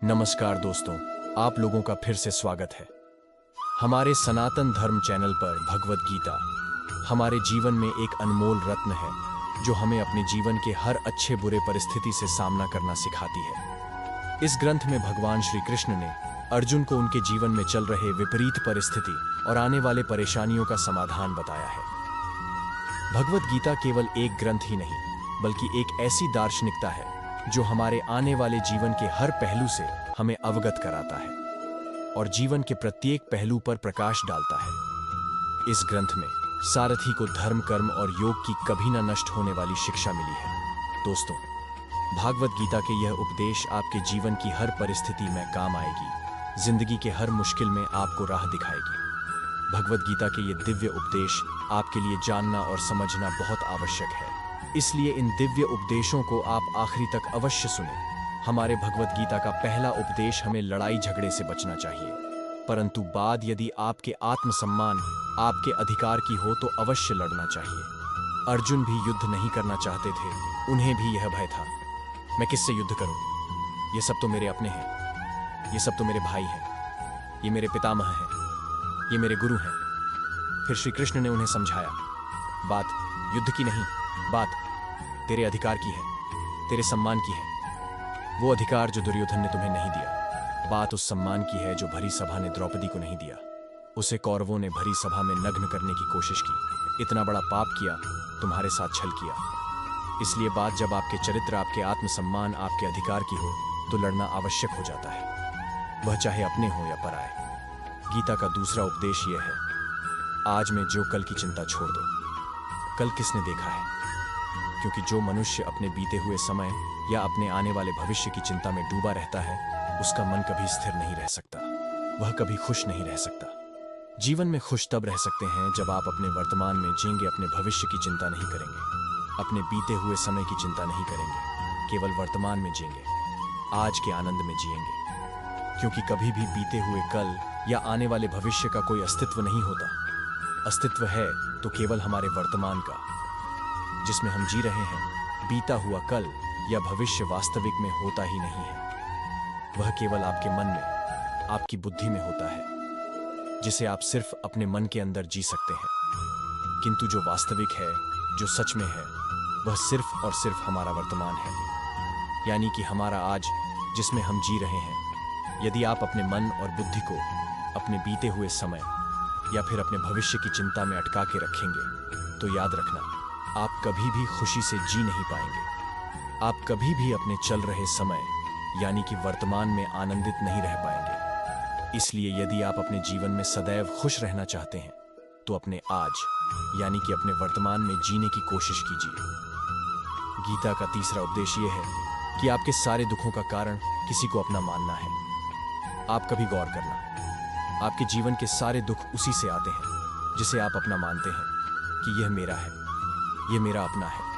नमस्कार दोस्तों, आप लोगों का फिर से स्वागत है हमारे सनातन धर्म चैनल पर। भगवत गीता हमारे जीवन में एक अनमोल रत्न है जो हमें अपने जीवन के हर अच्छे बुरे परिस्थिति से सामना करना सिखाती है। इस ग्रंथ में भगवान श्री कृष्ण ने अर्जुन को उनके जीवन में चल रहे विपरीत परिस्थिति और आने वाले परेशानियों का समाधान बताया है। भगवत गीता केवल एक ग्रंथ ही नहीं बल्कि एक ऐसी दार्शनिकता है जो हमारे आने वाले जीवन के हर पहलू से हमें अवगत कराता है और जीवन के प्रत्येक पहलू पर प्रकाश डालता है। इस ग्रंथ में सारथी को धर्म, कर्म और योग की कभी न नष्ट होने वाली शिक्षा मिली है। दोस्तों, भागवत गीता के यह उपदेश आपके जीवन की हर परिस्थिति में काम आएगी, जिंदगी के हर मुश्किल में आपको राह दिखाएगी। भगवत गीता के ये दिव्य उपदेश आपके लिए जानना और समझना बहुत आवश्यक है, इसलिए इन दिव्य उपदेशों को आप आखिरी तक अवश्य सुनें। हमारे भगवत गीता का पहला उपदेश हमें लड़ाई झगड़े से बचना चाहिए, परंतु बाद यदि आपके आत्मसम्मान, आपके अधिकार की हो तो अवश्य लड़ना चाहिए। अर्जुन भी युद्ध नहीं करना चाहते थे, उन्हें भी यह भय था, मैं किससे युद्ध करूं? ये सब तो मेरे अपने हैं, ये सब तो मेरे भाई हैं, ये मेरे पितामह हैं, ये मेरे गुरु हैं। फिर श्री कृष्ण ने उन्हें समझाया, बात युद्ध की नहीं, बात तेरे अधिकार की है, तेरे सम्मान की है। वो अधिकार जो दुर्योधन ने तुम्हें नहीं दिया, बात उस सम्मान की है जो भरी सभा ने द्रौपदी को नहीं दिया। उसे कौरवों ने भरी सभा में नग्न करने की कोशिश की, इतना बड़ा पाप किया, तुम्हारे साथ छल किया। इसलिए बात जब आपके चरित्र, आपके आत्मसम्मान, आपके अधिकार की हो तो लड़ना आवश्यक हो जाता है, वह चाहे अपने हो या पराए। गीता का दूसरा उपदेश यह है, आज में जो कल की चिंता छोड़ दो। कल किसने देखा है? क्योंकि जो मनुष्य अपने बीते हुए समय या अपने आने वाले भविष्य की चिंता में डूबा रहता है, उसका मन कभी स्थिर नहीं रह सकता, वह कभी खुश नहीं रह सकता। जीवन में खुश तब रह सकते हैं जब आप अपने वर्तमान में जिएंगे, अपने भविष्य की चिंता नहीं करेंगे, अपने बीते हुए समय की चिंता नहीं करेंगे, केवल वर्तमान में जिएंगे, आज के आनंद में जिएंगे। क्योंकि कभी भी बीते हुए कल या आने वाले भविष्य का कोई अस्तित्व नहीं होता। अस्तित्व है तो केवल हमारे वर्तमान का, जिसमें हम जी रहे हैं। बीता हुआ कल या भविष्य वास्तविक में होता ही नहीं है, वह केवल आपके मन में, आपकी बुद्धि में होता है, जिसे आप सिर्फ अपने मन के अंदर जी सकते हैं। किंतु जो वास्तविक है, जो सच में है, वह सिर्फ और सिर्फ हमारा वर्तमान है, यानी कि हमारा आज जिसमें हम जी रहे हैं। यदि आप अपने मन और बुद्धि को अपने बीते हुए समय या फिर अपने भविष्य की चिंता में अटका के रखेंगे तो याद रखना, आप कभी भी खुशी से जी नहीं पाएंगे। आप कभी भी अपने चल रहे समय यानी कि वर्तमान में आनंदित नहीं रह पाएंगे। इसलिए यदि आप अपने जीवन में सदैव खुश रहना चाहते हैं तो अपने आज यानी कि अपने वर्तमान में जीने की कोशिश कीजिए। गीता का तीसरा उपदेश यह है कि आपके सारे दुखों का कारण किसी को अपना मानना है। आप कभी गौर करना, आपके जीवन के सारे दुख उसी से आते हैं जिसे आप अपना मानते हैं कि यह मेरा है, यह मेरा अपना है।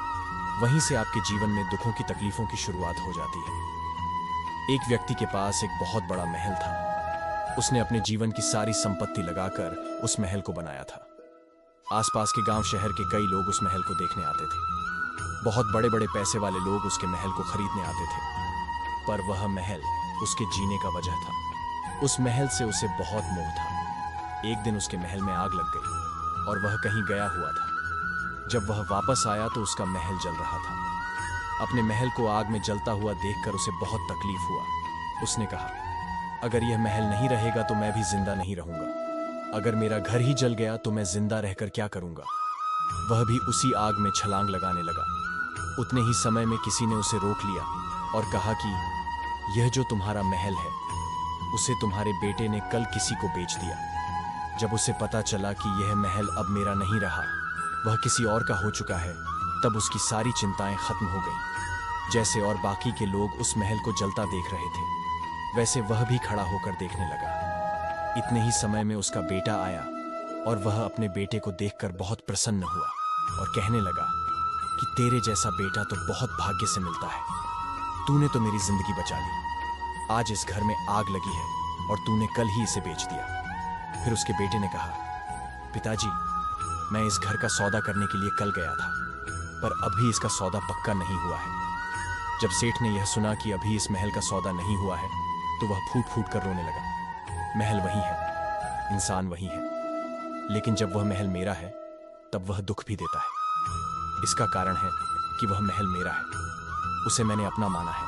वहीं से आपके जीवन में दुखों की, तकलीफों की शुरुआत हो जाती है। एक व्यक्ति के पास एक बहुत बड़ा महल था। उसने अपने जीवन की सारी संपत्ति लगाकर उस महल को बनाया था। आसपास के गांव, शहर के कई लोग उस महल को देखने आते थे। बहुत बड़े बड़े पैसे वाले लोग उसके महल को खरीदने आते थे, पर वह महल उसके जीने का वजह था। उस महल से उसे बहुत मोह था। एक दिन उसके महल में आग लग गई और वह कहीं गया हुआ था। जब वह वापस आया तो उसका महल जल रहा था। अपने महल को आग में जलता हुआ देखकर उसे बहुत तकलीफ हुआ। उसने कहा, अगर यह महल नहीं रहेगा तो मैं भी जिंदा नहीं रहूंगा। अगर मेरा घर ही जल गया तो मैं जिंदा रहकर क्या करूंगा? वह भी उसी आग में छलांग लगाने लगा। उतने ही समय में किसी ने उसे रोक लिया और कहा कि यह जो तुम्हारा महल है, उसे तुम्हारे बेटे ने कल किसी को बेच दिया। जब उसे पता चला कि यह महल अब मेरा नहीं रहा, वह किसी और का हो चुका है, तब उसकी सारी चिंताएं खत्म हो गईं। जैसे और बाकी के लोग उस महल को जलता देख रहे थे, वैसे वह भी खड़ा होकर देखने लगा। इतने ही समय में उसका बेटा आया और वह अपने बेटे को देखकर बहुत प्रसन्न हुआ और कहने लगा कि तेरे जैसा बेटा तो बहुत भाग्य से मिलता है। तूने तो मेरी जिंदगी बचा ली। आज इस घर में आग लगी है और तूने कल ही इसे बेच दिया। फिर उसके बेटे ने कहा, पिताजी, मैं इस घर का सौदा करने के लिए कल गया था, पर अभी इसका सौदा पक्का नहीं हुआ है। जब सेठ ने यह सुना कि अभी इस महल का सौदा नहीं हुआ है, तो वह फूट फूट कर रोने लगा। महल वही है, इंसान वही है, लेकिन जब वह महल मेरा है तब वह दुख भी देता है। इसका कारण है कि वह महल मेरा है, उसे मैंने अपना माना है,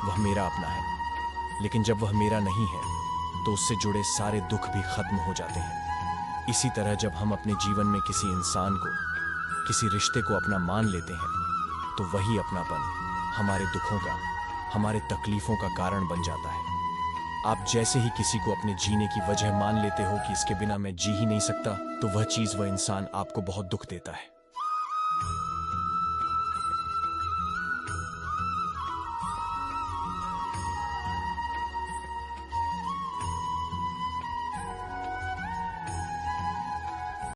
वह मेरा अपना है। लेकिन जब वह मेरा नहीं है तो उससे जुड़े सारे दुख भी खत्म हो जाते हैं। इसी तरह जब हम अपने जीवन में किसी इंसान को, किसी रिश्ते को अपना मान लेते हैं तो वही अपनापन हमारे दुखों का, हमारे तकलीफों का कारण बन जाता है। आप जैसे ही किसी को अपने जीने की वजह मान लेते हो कि इसके बिना मैं जी ही नहीं सकता, तो वह चीज, वह इंसान आपको बहुत दुख देता है।